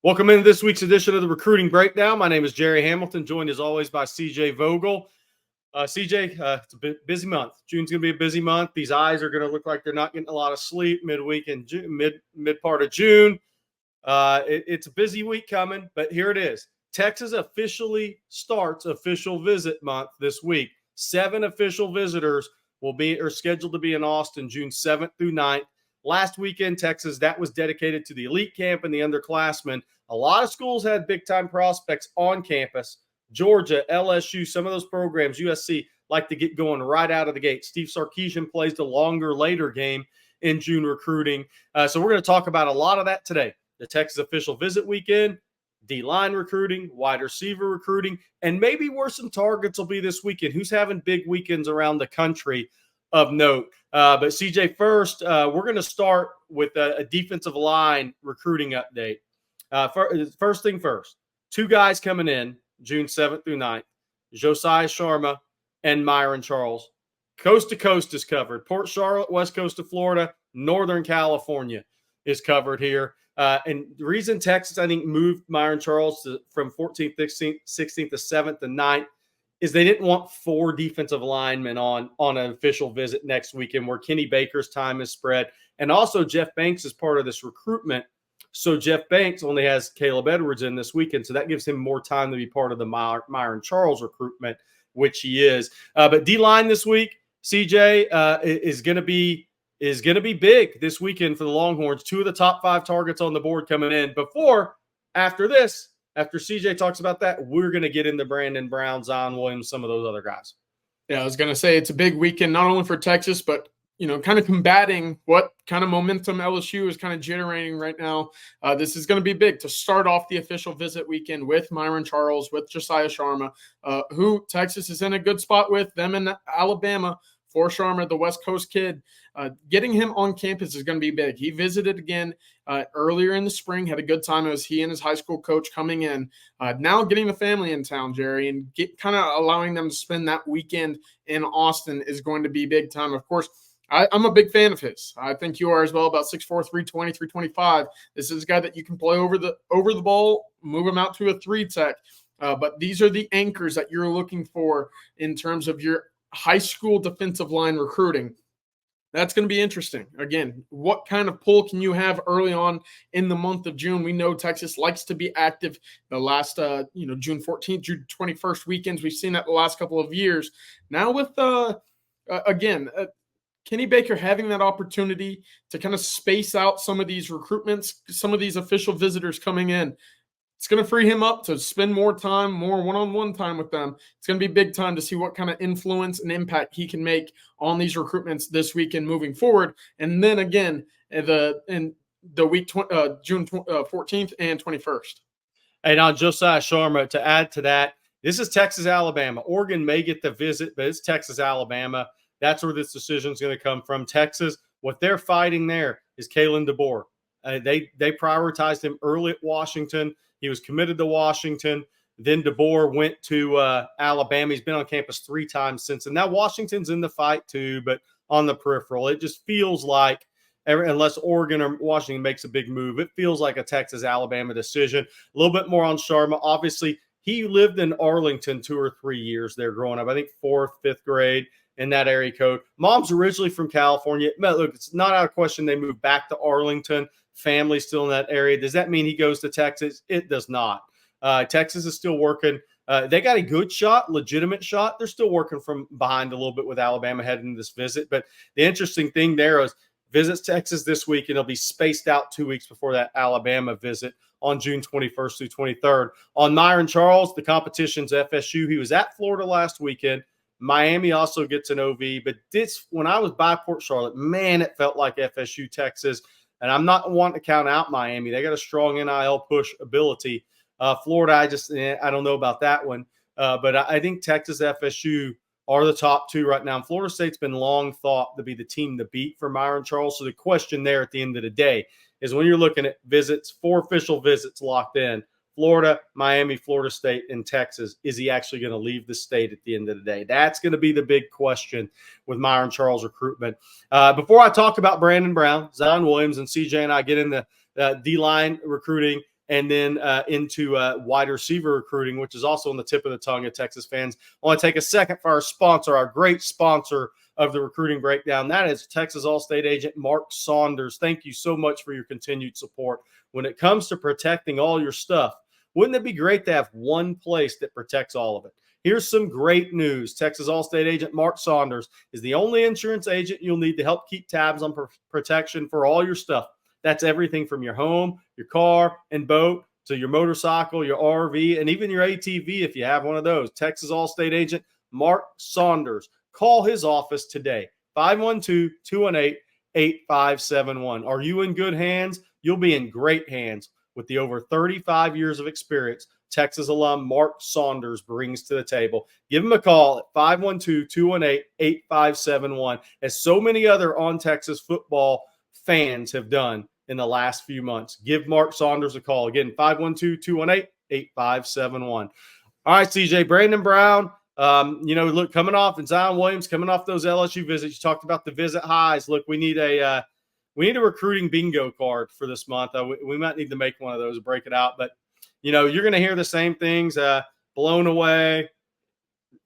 Welcome into this week's edition of the Recruiting Breakdown. My name is Gerry Hamilton, joined as always by CJ Vogel. CJ, it's a busy month. June's going to be a busy month. These eyes are going to look like they're not getting a lot of sleep midweek in June, mid part of June. It's a busy week coming, but here it is. Texas officially starts official visit month this week. 7 official visitors are scheduled to be in Austin June 7th through 9th. Last weekend, Texas, that was dedicated to the elite camp and the underclassmen. A lot of schools had big-time prospects on campus. Georgia, LSU, some of those programs, USC, like to get going right out of the gate. Steve Sarkisian plays the longer, later game in June recruiting. So we're going to talk about a lot of that today. The Texas official visit weekend, D-line recruiting, wide receiver recruiting, and maybe where some targets will be this weekend. Who's having big weekends around the country of note? But CJ, first, we're going to start with a defensive line recruiting update. First thing first, 2 guys coming in June 7th through 9th, Josiah Sharma and Myron Charles. Coast to coast is covered. Port Charlotte, west coast of Florida, Northern California is covered here. And the reason Texas, I think, moved Myron Charles from 14th, 16th to 7th and 9th is they didn't want 4 defensive linemen on an official visit next weekend where Kenny Baker's time is spread. And also Jeff Banks is part of this recruitment. So Jeff Banks only has Caleb Edwards in this weekend. So that gives him more time to be part of the Myron Charles recruitment, which he is. But D-line this week, CJ, is going to be big this weekend for the Longhorns. 2 of the top 5 targets on the board coming in. After CJ talks about that, we're going to get into Brandon Brown, Zion Williams, some of those other guys. Yeah, I was going to say it's a big weekend, not only for Texas, but, kind of combating what kind of momentum LSU is kind of generating right now. This is going to be big to start off the official visit weekend with Myron Charles, with Josiah Sharma, who Texas is in a good spot with, them in Alabama. For Sharma, the West Coast kid, getting him on campus is going to be big. He visited again earlier in the spring, had a good time. It was he and his high school coach coming in. Now getting the family in town, Gerry, and kind of allowing them to spend that weekend in Austin is going to be big time. Of course, I'm a big fan of his. I think you are as well, about 6'4", 320, 325. This is a guy that you can play over the ball, move him out to a 3-tech. But these are the anchors that you're looking for in terms of your high school defensive line recruiting. That's going to be interesting. Again, what kind of pull can you have early on in the month of June? We know Texas likes to be active. The last, June 14th, June 21st weekends, we've seen that the last couple of years. Now with, Kenny Baker having that opportunity to kind of space out some of these recruitments, some of these official visitors coming in, it's going to free him up to spend more one-on-one time with them. It's going to be big time to see what kind of influence and impact he can make on these recruitments this weekend moving forward. And then again, in the week June 14th and 21st. And on Josiah Sharma, to add to that, this is Texas, Alabama. Oregon may get the visit, but it's Texas, Alabama. That's where this decision is going to come from. Texas, what they're fighting there is Kalen DeBoer. They prioritized him early at Washington. He was committed to Washington. Then DeBoer went to Alabama. He's been on campus 3 times since. And now Washington's in the fight too, but on the peripheral. It just feels like, unless Oregon or Washington makes a big move, it feels like a Texas-Alabama decision. A little bit more on Sharma. Obviously, he lived in Arlington 2 or 3 years there growing up. I think 4th, 5th grade in that area code. Mom's originally from California. Look, it's not out of question they moved back to Arlington. Family still in that area. Does that mean he goes to Texas? It does not. Texas is still working. They got a good shot, legitimate shot. They're still working from behind a little bit with Alabama heading into this visit. But the interesting thing there is visits Texas this week, and it'll be spaced out 2 weeks before that Alabama visit on June 21st through 23rd. On Myron Charles, the competition's FSU. He was at Florida last weekend. Miami also gets an OV. But when I was by Port Charlotte, man, it felt like FSU, Texas. And I'm not wanting to count out Miami. They got a strong NIL push ability. Florida, I don't know about that one. But I think Texas, FSU are the top 2 right now. And Florida State's been long thought to be the team to beat for Myron Charles. So the question there at the end of the day is when you're looking at visits, 4 official visits locked in, Florida, Miami, Florida State, and Texas. Is he actually going to leave the state at the end of the day? That's going to be the big question with Myron Charles' recruitment. Before I talk about Brandon Brown, Zion Williams, and CJ and I get into D-line recruiting and then into wide receiver recruiting, which is also on the tip of the tongue of Texas fans. I want to take a second for our sponsor, our great sponsor of the recruiting breakdown. That is Texas All-State agent Mark Saunders. Thank you so much for your continued support. When it comes to protecting all your stuff, wouldn't it be great to have one place that protects all of it? Here's some great news. Texas All-State agent Mark Saunders is the only insurance agent you'll need to help keep tabs on protection for all your stuff. That's everything from your home, your car and boat, to your motorcycle, your RV, and even your ATV if you have one of those. Texas All-State agent Mark Saunders. Call his office today, 512-218-8571. Are you in good hands? You'll be in great hands with the over 35 years of experience Texas alum Mark Saunders brings to the table. Give him a call at 512-218-8571, as so many other On Texas Football fans have done in the last few months. Give Mark Saunders a call. Again, 512-218-8571. All right, CJ, Brandon Brown, look, coming off, and Zion Williams coming off those LSU visits. You talked about the visit highs. Look, we need a recruiting bingo card for this month. We might need to make one of those, break it out. But, you're going to hear the same things, blown away,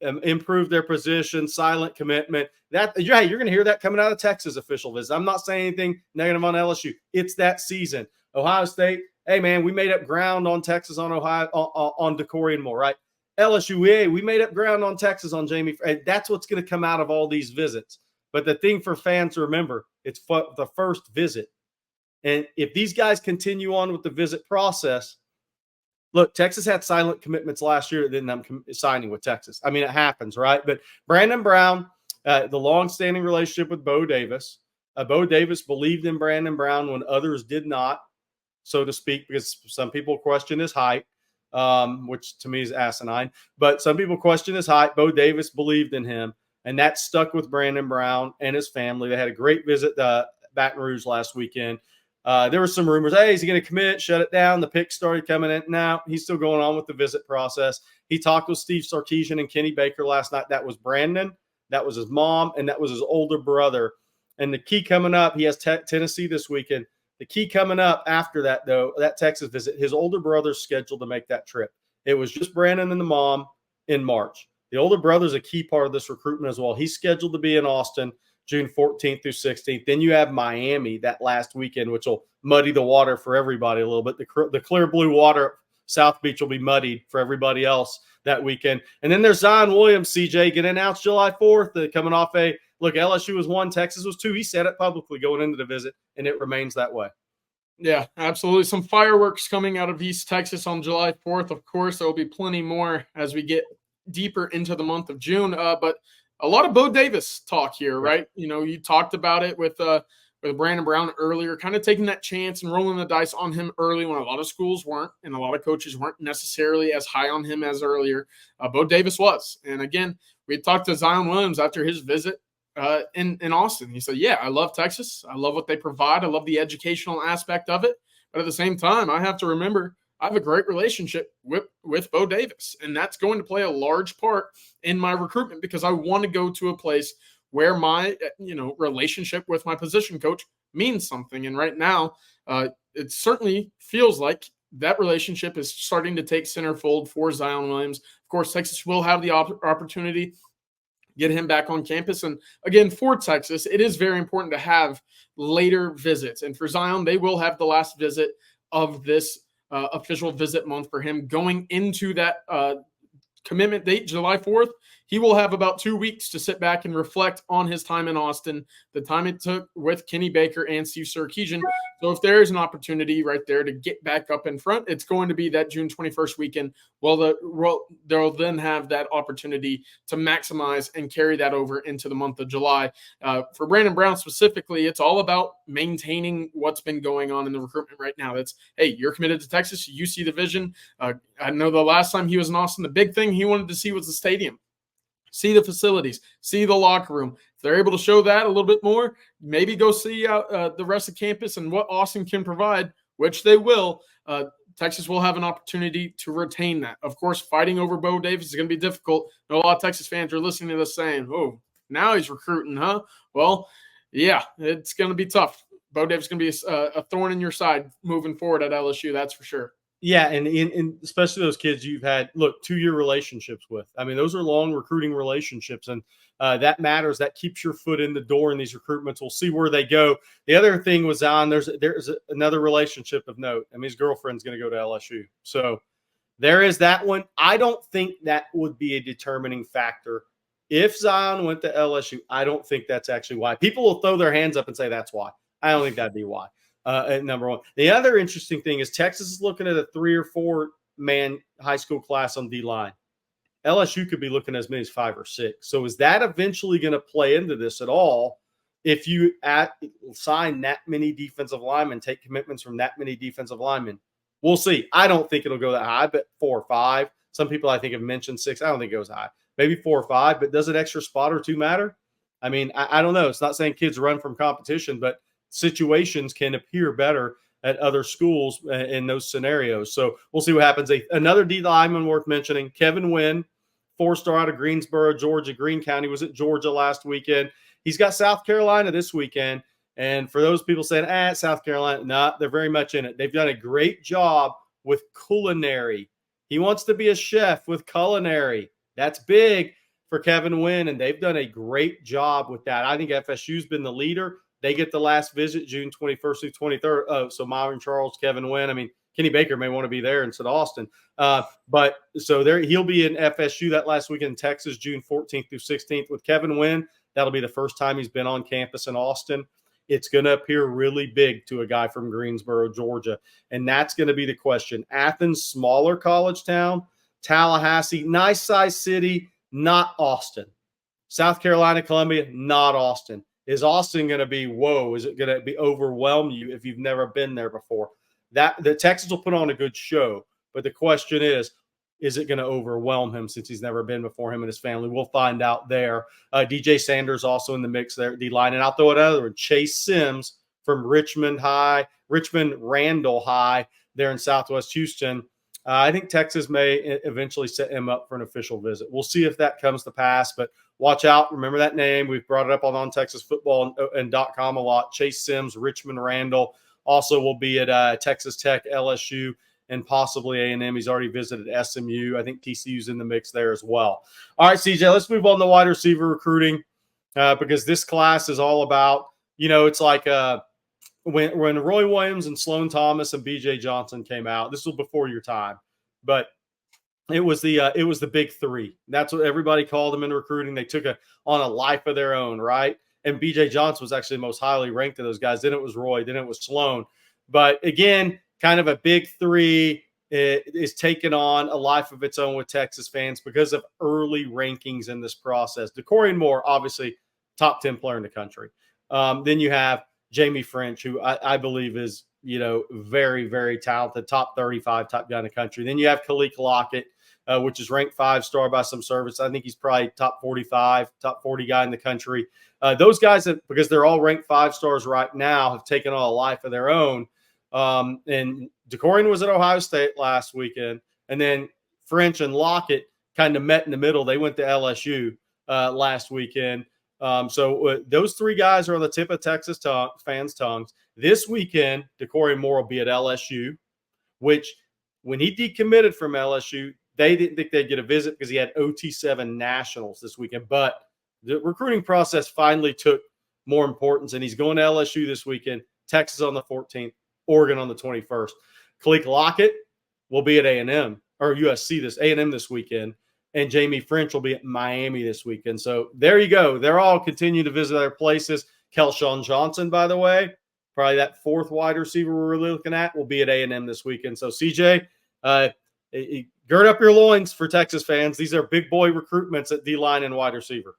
improve their position, silent commitment. You're going to hear that coming out of Texas official visit. I'm not saying anything negative on LSU. It's that season. Ohio State, hey, man, we made up ground on Texas, on Ohio, on DeCorian Moore, right? LSU, we made up ground on Texas, on Jamie. That's what's going to come out of all these visits. But the thing for fans to remember, it's the first visit. And if these guys continue on with the visit process, look, Texas had silent commitments last year that didn't end up signing with Texas. I mean, it happens, right? But Brandon Brown, the long-standing relationship with Bo Davis. Bo Davis believed in Brandon Brown when others did not, so to speak, because some people question his height, which to me is asinine. But some people question his height. Bo Davis believed in him, and that stuck with Brandon Brown and his family. They had a great visit to Baton Rouge last weekend. There were some rumors, hey, is he going to commit, shut it down? The picks started coming in. Now he's still going on with the visit process. He talked with Steve Sarkisian and Kenny Baker last night. That was Brandon, that was his mom, and that was his older brother. And the key coming up, he has Tennessee this weekend. The key coming up after that, though, that Texas visit, his older brother's scheduled to make that trip. It was just Brandon and the mom in March. The older brother's a key part of this recruitment as well. He's scheduled to be in Austin June 14th through 16th. Then you have Miami that last weekend, which will muddy the water for everybody a little bit. The clear blue water, South Beach, will be muddied for everybody else that weekend. And then there's Zion Williams, CJ, getting announced July 4th, coming off look, LSU was 1, Texas was 2. He said it publicly going into the visit, and it remains that way. Yeah, absolutely. Some fireworks coming out of East Texas on July 4th. Of course, there will be plenty more as we get deeper into the month of June. But a lot of Bo Davis talk here, right? You talked about it with Brandon Brown earlier, kind of taking that chance and rolling the dice on him early when a lot of schools weren't, and a lot of coaches weren't necessarily as high on him as earlier. Bo Davis was. And again, we talked to Zion Williams after his visit in Austin. He said, yeah, I love Texas. I love what they provide. I love the educational aspect of it. But at the same time, I have to remember I have a great relationship with Bo Davis, and that's going to play a large part in my recruitment because I want to go to a place where my relationship with my position coach means something. And right now, it certainly feels like that relationship is starting to take centerfold for Zion Williams. Of course, Texas will have the opportunity get him back on campus. And again, for Texas, it is very important to have later visits. And for Zion, they will have the last visit of this official visit month for him going into that commitment date, July 4th. He will have about 2 weeks to sit back and reflect on his time in Austin, the time it took with Kenny Baker and Steve Sarkisian. So if there is an opportunity right there to get back up in front, it's going to be that June 21st weekend. Well, they'll then have that opportunity to maximize and carry that over into the month of July. For Brandon Brown specifically, it's all about maintaining what's been going on in the recruitment right now. That's, hey, you're committed to Texas. You see the vision. I know the last time he was in Austin, the big thing he wanted to see was the stadium. See the facilities, see the locker room. If they're able to show that a little bit more, maybe go see out the rest of campus and what Austin can provide, which they will. Texas will have an opportunity to retain that. Of course, fighting over Bo Davis is going to be difficult. A lot of Texas fans are listening to this saying, oh, now he's recruiting, huh? Well, yeah, it's going to be tough. Bo Davis is going to be a thorn in your side moving forward at LSU, that's for sure. Yeah, and especially those kids you've had, look, 2-year relationships with. I mean, those are long recruiting relationships, and that matters. That keeps your foot in the door in these recruitments. We'll see where they go. The other thing was there's another relationship of note. I mean, his girlfriend's going to go to LSU, so there is that one. I don't think that would be a determining factor. If Zion went to LSU, I don't think that's actually why. People will throw their hands up and say that's why. I don't think that'd be why. At number one. The other interesting thing is Texas is looking at a 3 or 4 man high school class on D line. LSU could be looking at as many as 5 or 6. So is that eventually going to play into this at all? If you sign that many defensive linemen, take commitments from that many defensive linemen, we'll see. I don't think it'll go that high, but 4 or 5. Some people I think have mentioned 6. I don't think it goes high. Maybe 4 or 5, but does an extra spot or 2 matter? I mean, I don't know. It's not saying kids run from competition, but situations can appear better at other schools in those scenarios. So we'll see what happens. Another D lineman worth mentioning, Kevin Wynn, 4-star out of Greensboro, Georgia. Greene County was at Georgia last weekend. He's got South Carolina this weekend. And for those people saying, South Carolina, nah, they're very much in it. They've done a great job with culinary. He wants to be a chef with culinary. That's big for Kevin Wynn, and they've done a great job with that. I think FSU's been the leader. They get the last visit June 21st through 23rd. Oh, so Myron Charles, Kevin Wynn. I mean, Kenny Baker may want to be there instead of Austin. But so there, he'll be in FSU that last weekend in Texas, June 14th through 16th with Kevin Wynn. That'll be the first time he's been on campus in Austin. It's going to appear really big to a guy from Greensboro, Georgia. And that's going to be the question. Athens, smaller college town. Tallahassee, nice size city, not Austin. South Carolina, Columbia, not Austin. Is Austin going to be, whoa, is it going to be overwhelm you if you've never been there before? The Texas will put on a good show, but the question is it going to overwhelm him since he's never been before, him and his family? We'll find out there. DJ Sanders also in the mix there at D-line. And I'll throw another one, Chase Sims from Richmond Randall High there in Southwest Houston. I think Texas may eventually set him up for an official visit. We'll see if that comes to pass, but watch out. Remember that name. We've brought it up on ontexasfootball and .com a lot. Chase Sims, Richmond Randall. Also will be at Texas Tech, LSU, and possibly A&M. He's already visited SMU. I think TCU's in the mix there as well. All right, CJ, let's move on to wide receiver recruiting because this class is all about, it's like when Roy Williams and Sloan Thomas and B.J. Johnson came out. This was before your time, but it was the big three. That's what everybody called them in recruiting. They took on a life of their own, right? And B.J. Johnson was actually the most highly ranked of those guys. Then it was Roy. Then it was Sloan. But again, kind of a big three is taking on a life of its own with Texas fans because of early rankings in this process. DeCorian Moore, obviously, top 10 player in the country. Then you have Jamie French, who I believe is, very, very talented, top 35 top guy in the country. Then you have Khalid Lockett, which is ranked 5-star by some service. I think he's probably top 45, top 40 guy in the country. Those guys, because they're all ranked 5 stars right now, have taken on a life of their own. And DeCorian was at Ohio State last weekend. And then French and Lockett kind of met in the middle. They went to LSU last weekend. So those 3 guys are on the tip of Texas fans' tongues. This weekend, DeCorian Moore will be at LSU, which when he decommitted from LSU, they didn't think they'd get a visit because he had OT7 nationals this weekend. But the recruiting process finally took more importance, and he's going to LSU this weekend, Texas on the 14th, Oregon on the 21st. Khalid Lockett will be at A&M or USC A&M this weekend, and Jamie French will be at Miami this weekend. So there you go. They're all continuing to visit their places. Kelshawn Johnson, by the way, probably that 4th wide receiver we're really looking at, will be at A&M this weekend. So CJ, gird up your loins for Texas fans. These are big boy recruitments at D-line and wide receiver.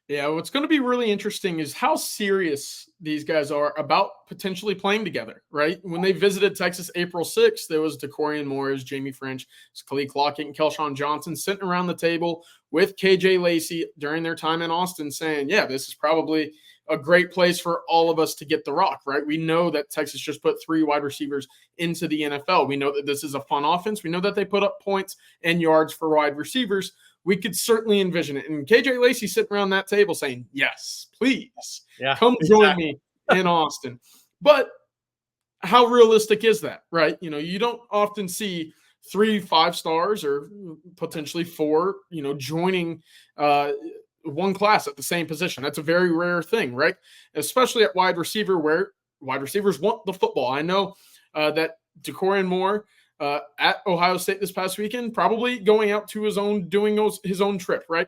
Yeah, what's going to be really interesting is how serious these guys are about potentially playing together, right? When they visited Texas April 6th, there was DeCorian Moore, Jamie French, Khalid Lockett, and Kelshawn Johnson sitting around the table with KJ Lacey during their time in Austin saying, yeah, this is probably a great place for all of us to get the rock, right? We know that Texas just put 3 wide receivers into the NFL. We know that this is a fun offense. We know that they put up points and yards for wide receivers. We could certainly envision it. And KJ Lacey sitting around that table saying, yes, please, come join me in Austin. But how realistic is that, right? You don't often see 3 5-stars or potentially 4, joining one class at the same position. That's a very rare thing, right? Especially at wide receiver, where wide receivers want the football. I know that Decorian Moore at Ohio State this past weekend, probably going out to doing his own trip, right?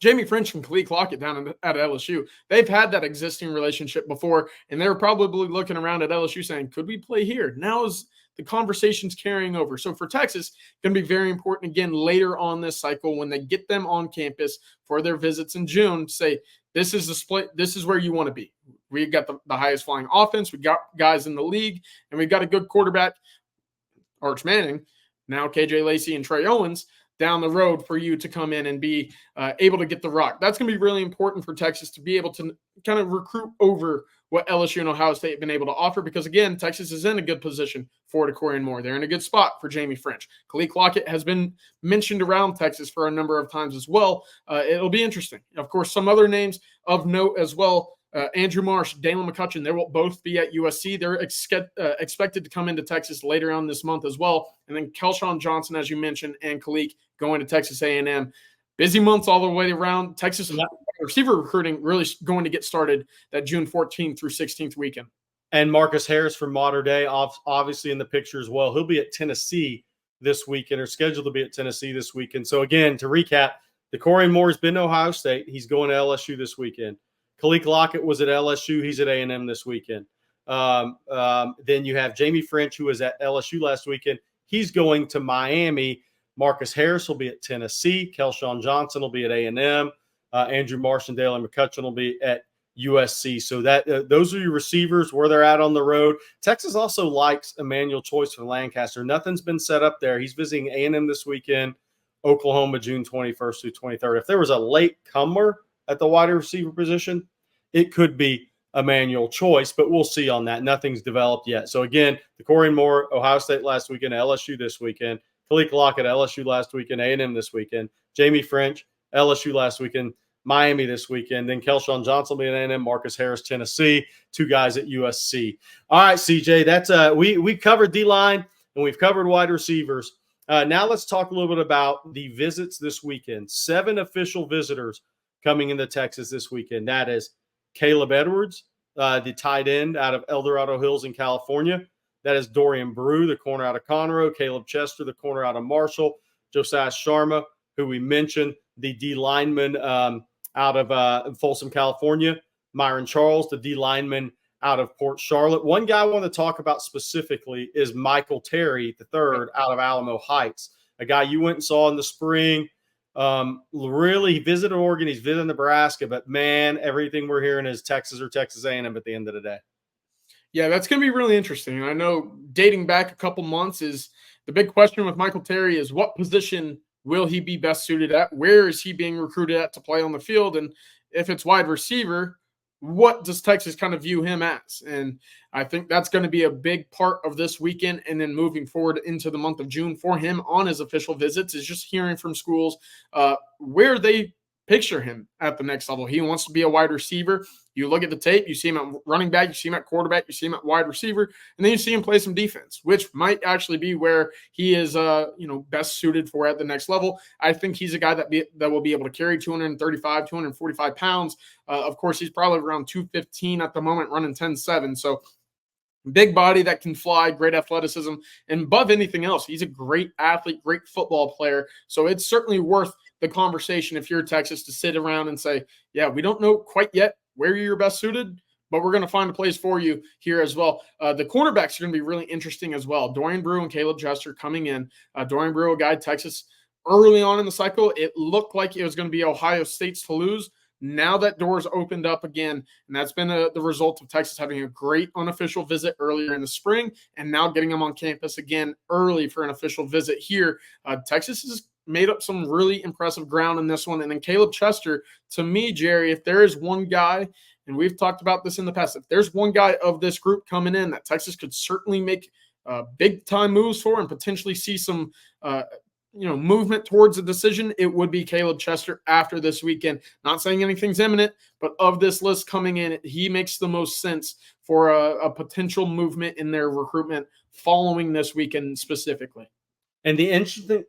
Jamie French and Khalid Lockett down at LSU, they've had that existing relationship before, and they're probably looking around at LSU saying, could we play here? Now is the conversation's carrying over. So for Texas, it's going to be very important, again, later on this cycle when they get them on campus for their visits in June, say, this is the split. This is where you want to be. We've got the highest flying offense. We got guys in the league, and we've got a good quarterback, Arch Manning, now KJ Lacey and Trey Owens, down the road for you to come in and be able to get the rock. That's going to be really important for Texas to be able to kind of recruit over what LSU and Ohio State have been able to offer, because, again, Texas is in a good position for Decorian Moore. They're in a good spot for Jamie French. Khalid Lockett has been mentioned around Texas for a number of times as well. It'll be interesting. Of course, some other names of note as well. Andrew Marsh, Dalen McCutcheon, they will both be at USC. They're expected to come into Texas later on this month as well. And then Kelshawn Johnson, as you mentioned, and Khalid going to Texas A&M. Busy months all the way around. Texas receiver recruiting really going to get started that June 14th through 16th weekend. And Marcus Harris from Mater Dei, obviously in the picture as well. He'll be at Tennessee this weekend, or scheduled to be at Tennessee this weekend. So, again, to recap, Decorian Moore's been to Ohio State. He's going to LSU this weekend. Khalid Lockett was at LSU. He's at A&M this weekend. Then you have Jamie French, who was at LSU last weekend. He's going to Miami. Marcus Harris will be at Tennessee. Kelshawn Johnson will be at A&M. Andrew Marsh and Dalen McCutcheon will be at USC. So that those are your receivers, where they're at on the road. Texas also likes Emmanuel Choice from Lancaster. Nothing's been set up there. He's visiting A&M this weekend, Oklahoma, June 21st through 23rd. If there was a late comer at the wide receiver position, it could be Emmanuel Choice, but we'll see on that. Nothing's developed yet. So, again, Decorian Moore, Ohio State last weekend, LSU this weekend. Khalid Lockett, LSU last weekend, A&M this weekend. Jamie French, LSU last weekend, Miami this weekend. Then Kelshawn Johnson will be at A&M, Marcus Harris, Tennessee, 2 guys at USC. All right, CJ, that's we covered D-line and we've covered wide receivers. Now let's talk a little bit about the visits this weekend. 7 official visitors coming into Texas this weekend. That is Caleb Edwards, the tight end out of El Dorado Hills in California. That is Dorian Brew, the corner out of Conroe. Caleb Chester, the corner out of Marshall. Josiah Sharma, who we mentioned, the D lineman out of Folsom, California. Myron Charles, the D lineman out of Port Charlotte. One guy I want to talk about specifically is Michael Terry, the third out of Alamo Heights, a guy you went and saw in the spring. Really, he visited Oregon, he's visited Nebraska, but man, everything we're hearing is Texas or Texas A&M at the end of the day. Yeah, that's going to be really interesting. And I know dating back a couple months is the big question with Michael Terry is what position will he be best suited at? Where is he being recruited at to play on the field? And if it's wide receiver, what does Texas kind of view him as? And I think that's going to be a big part of this weekend. And then moving forward into the month of June for him on his official visits is just hearing from schools where they picture him at the next level. He wants to be a wide receiver. You look at the tape, you see him at running back, you see him at quarterback, you see him at wide receiver, and then you see him play some defense, which might actually be where he is best suited for at the next level. I think he's a guy that will be able to carry 235, 245 pounds. Of course, he's probably around 215 at the moment, running 10.7. So big body that can fly, great athleticism, and above anything else, he's a great athlete, great football player. So it's certainly worth the conversation if you're Texas to sit around and say, yeah, we don't know quite yet where you're best suited, but we're going to find a place for you here as well. The cornerbacks are going to be really interesting as well. Dorian Brew and Caleb Chester coming in. Dorian Brew, a guy Texas early on in the cycle, it looked like it was going to be Ohio State's to lose. Now that door's opened up again, and that's been the result of Texas having a great unofficial visit earlier in the spring and now getting them on campus again early for an official visit here. Texas has made up some really impressive ground in this one. And then Caleb Chester, to me, Gerry, if there is one guy, and we've talked about this in the past, if there's one guy of this group coming in that Texas could certainly make big-time moves for and potentially see some movement towards a decision, it would be Caleb Chester after this weekend. Not saying anything's imminent, but of this list coming in, he makes the most sense for a potential movement in their recruitment following this weekend specifically. And the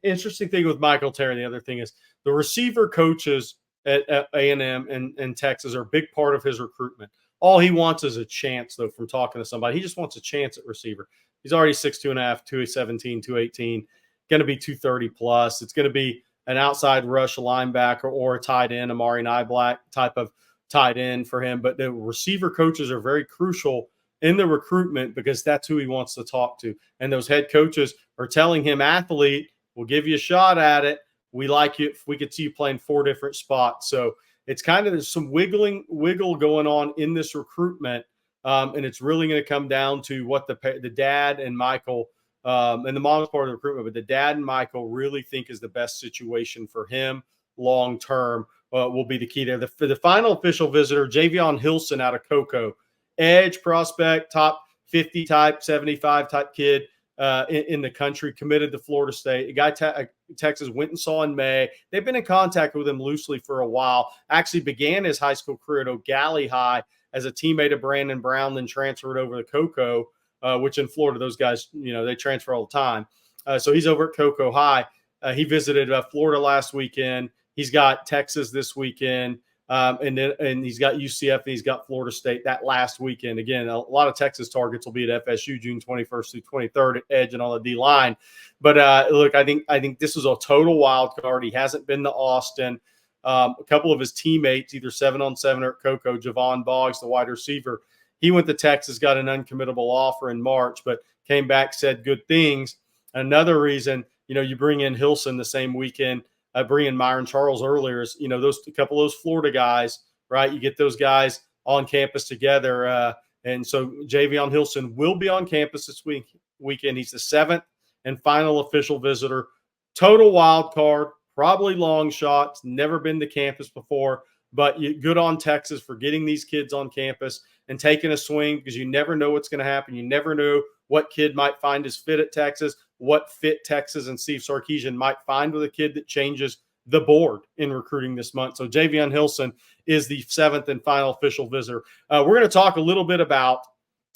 interesting thing with Michael Terry, the other thing is the receiver coaches at A&M and Texas are a big part of his recruitment. All he wants is a chance, though, from talking to somebody. He just wants a chance at receiver. He's already 6'2.5", 217, 218, going to be 230 plus. It's going to be an outside rush linebacker or a tight end, Amari Niblack type of tight end for him. But the receiver coaches are very crucial in the recruitment because that's who he wants to talk to. And those head coaches are telling him, athlete, we'll give you a shot at it. We like you if we could see you playing 4 different spots. So it's kind of, there's some wiggle going on in this recruitment. And it's really going to come down to what the dad and Michael and the mom's part of the recruitment, but the dad and Michael really think is the best situation for him long term will be the key there. The final official visitor, Javion Hilson out of Cocoa, edge prospect, top 50 type, 75 type kid in the country, committed to Florida State. A guy Texas went and saw in May. They've been in contact with him loosely for a while. Actually began his high school career at O'Galley High as a teammate of Brandon Brown, then transferred over to Cocoa, which in Florida, those guys, they transfer all the time. So he's over at Cocoa High. He visited Florida last weekend. He's got Texas this weekend. And he's got UCF and he's got Florida State that last weekend. Again, a lot of Texas targets will be at FSU June 21st through 23rd at edge and on the D line. But look, I think this is a total wild card. He hasn't been to Austin. A couple of his teammates, either 7-on-7 or at Cocoa, Javon Boggs, the wide receiver, he went to Texas, got an uncommittable offer in March, but came back, said good things. Another reason, you bring in Hilson the same weekend, bring in Myron Charles earlier, is, those a couple of those Florida guys, right? You get those guys on campus together. And so Javion Hilson will be on campus this weekend. He's the 7th and final official visitor. Total wild card, probably long shots, never been to campus before, but good on Texas for getting these kids on campus and taking a swing because you never know what's going to happen. You never know what kid might find his fit at Texas, what fit Texas and Steve Sarkisian might find with a kid that changes the board in recruiting this month. So Javion Hilson is the 7th and final official visitor. We're going to talk a little bit about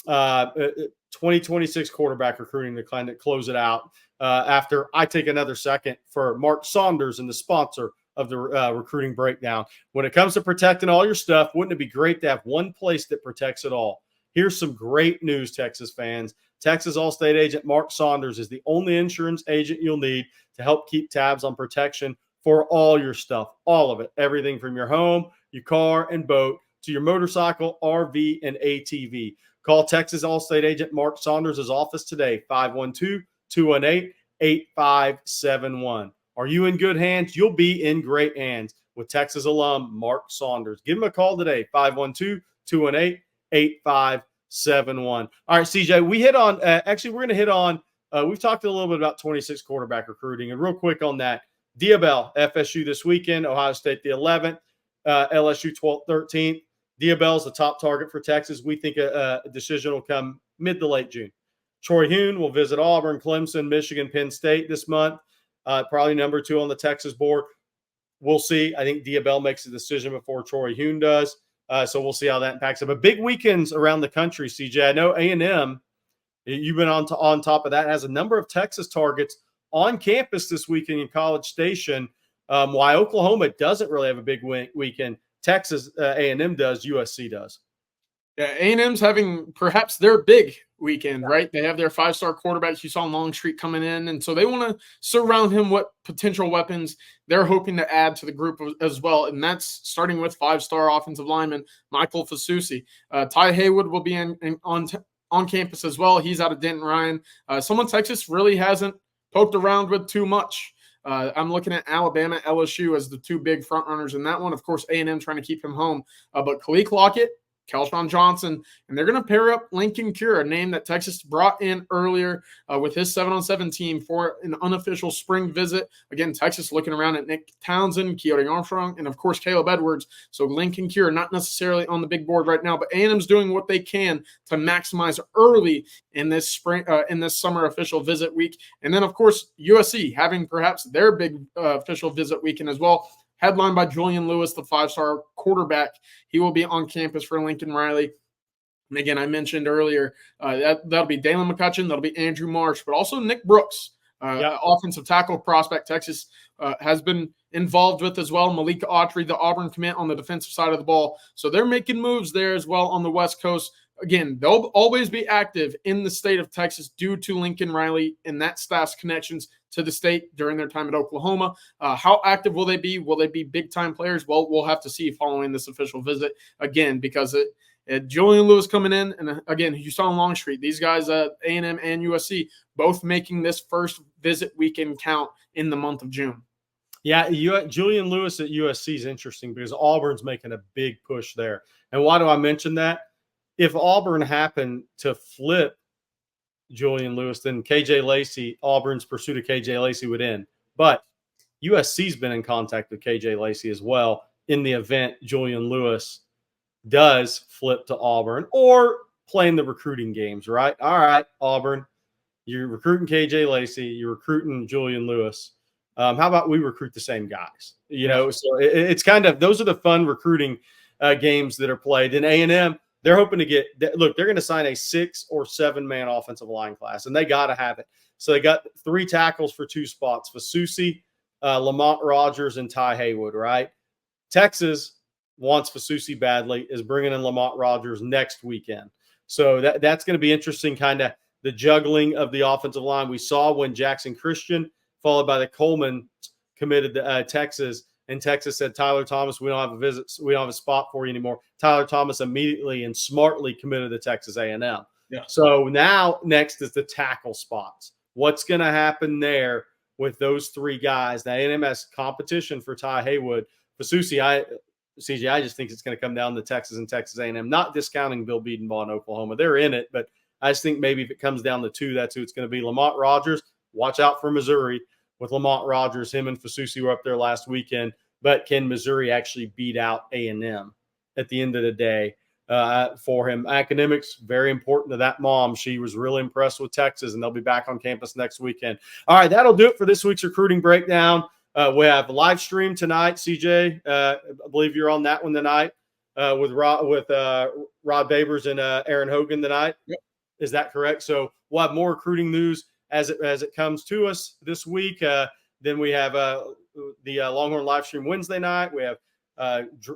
2026 quarterback recruiting to kind of close it out after I take another second for Mark Saunders and the sponsor of the recruiting breakdown. When it comes to protecting all your stuff, wouldn't it be great to have one place that protects it all? Here's some great news, Texas fans. Texas All-State agent Mark Saunders is the only insurance agent you'll need to help keep tabs on protection for all your stuff, all of it, everything from your home, your car and boat to your motorcycle, RV, and ATV. Call Texas All-State agent Mark Saunders' office today, 512-218-8571. Are you in good hands? You'll be in great hands with Texas alum Mark Saunders. Give him a call today, 512-218-8571. All right, CJ, we hit on actually we're going to hit on we've talked a little bit about 26 quarterback recruiting, and real quick on that, Diabell, FSU this weekend, Ohio State the 11th, LSU 12th, 13th. Diabell's the top target for Texas. We think a decision will come mid to late June. Troy Huhn will visit Auburn, Clemson, Michigan, Penn State this month. Probably number 2 on the Texas board. We'll see. I think Diabell makes a decision before Troy Huhn does. So we'll see how that impacts it. But big weekends around the country, CJ. I know A&M, you've been on top of that, has a number of Texas targets on campus this weekend in College Station. Why Oklahoma doesn't really have a big weekend, Texas A&M does, USC does. Yeah, A&M's having perhaps their big weekend, right? They have their 5-star quarterbacks. You saw Longstreet coming in, and so they want to surround him with potential weapons they're hoping to add to the group as well, and that's starting with 5-star offensive lineman Michael Fasusi. Ty Haywood will be on campus as well. He's out of Denton Ryan. Someone Texas really hasn't poked around with too much. I'm looking at Alabama, LSU as the 2 big front runners in that one. Of course, A&M trying to keep him home. But Khalil Lockett, Kelshawn Johnson, and they're going to pair up Lincoln Cure, a name that Texas brought in earlier with his 7-on-7 team for an unofficial spring visit. Again, Texas looking around at Nick Townsend, Keone Armstrong, and of course Caleb Edwards. So Lincoln Cure not necessarily on the big board right now, but A&M's doing what they can to maximize early in this summer official visit week. And then of course USC having perhaps their big official visit weekend as well. Headlined by Julian Lewis, the 5-star quarterback. He will be on campus for Lincoln Riley. And again, I mentioned earlier, that'll be Dalen McCutcheon, that'll be Andrew Marsh, but also Nick Brooks, offensive tackle prospect Texas has been involved with as well. Malik Autry, the Auburn commit on the defensive side of the ball. So they're making moves there as well on the West Coast. Again, they'll always be active in the state of Texas due to Lincoln Riley and that staff's connections to the state during their time at Oklahoma. How active will they be? Will they be big-time players? Well, we'll have to see following this official visit again, because Julian Lewis coming in, and again, you saw on Longstreet, these guys at A&M and USC both making this first visit weekend count in the month of June. Yeah, Julian Lewis at USC is interesting because Auburn's making a big push there. And why do I mention that? If Auburn happened to flip Julian Lewis, then KJ Lacey, Auburn's pursuit of KJ Lacey would end. But USC's been in contact with KJ Lacey as well in the event Julian Lewis does flip to Auburn or playing the recruiting games, right? All right, Auburn, you're recruiting KJ Lacey, you're recruiting Julian Lewis. How about we recruit the same guys? So it's kind of, those are the fun recruiting games that are played. In A&M, they're hoping to they're going to sign a 6 or 7 man offensive line class, and they got to have it. So they got 3 tackles for 2 spots: Fasusi, Lamont Rogers, and Ty Haywood, right? Texas wants Fasusi badly, is bringing in Lamont Rogers next weekend. So that's going to be interesting, kind of the juggling of the offensive line. We saw when Jackson Christian, followed by the Coleman, committed to Texas, and Texas said, Tyler Thomas, we don't have a spot for you anymore. Tyler Thomas immediately and smartly committed to Texas A&M. Yeah. So now next is the tackle spots. What's going to happen there with those 3 guys? Now A&M has competition for Ty Haywood. Fasusi, CJ, I just think it's going to come down to Texas and Texas A&M, not discounting Bill Bedenbaugh in Oklahoma. They're in it, but I just think maybe if it comes down to 2, that's who it's going to be. Lamont Rogers, watch out for Missouri with Lamont Rogers. Him and Fasusi were up there last weekend, but can Missouri actually beat out A&M at the end of the day for him? Academics, very important to that mom. She was really impressed with Texas, and they'll be back on campus next weekend. All right, that'll do it for this week's recruiting breakdown. We have a live stream tonight, CJ. I believe you're on that one tonight with Rod Babers and Aaron Hogan tonight. Yep. Is that correct? So we'll have more recruiting news as it comes to us this week. Then we have the Longhorn live stream Wednesday night. We have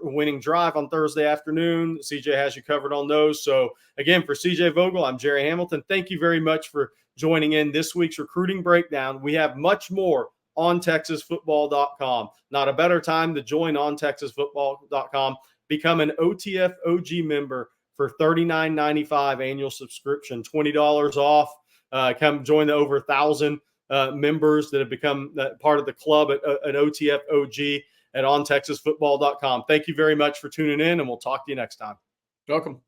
winning drive on Thursday afternoon. CJ has you covered on those. So again, for CJ Vogel, I'm Gerry Hamilton. Thank you very much for joining in this week's recruiting breakdown. We have much more on ontexasfootball.com. Not a better time to join ontexasfootball.com. Become an OTF OG member for $39.95 annual subscription, $20 off. Come join the over 1,000 members that have become part of the club at OTF OG at ontexasfootball.com. Thank you very much for tuning in, and we'll talk to you next time. Welcome.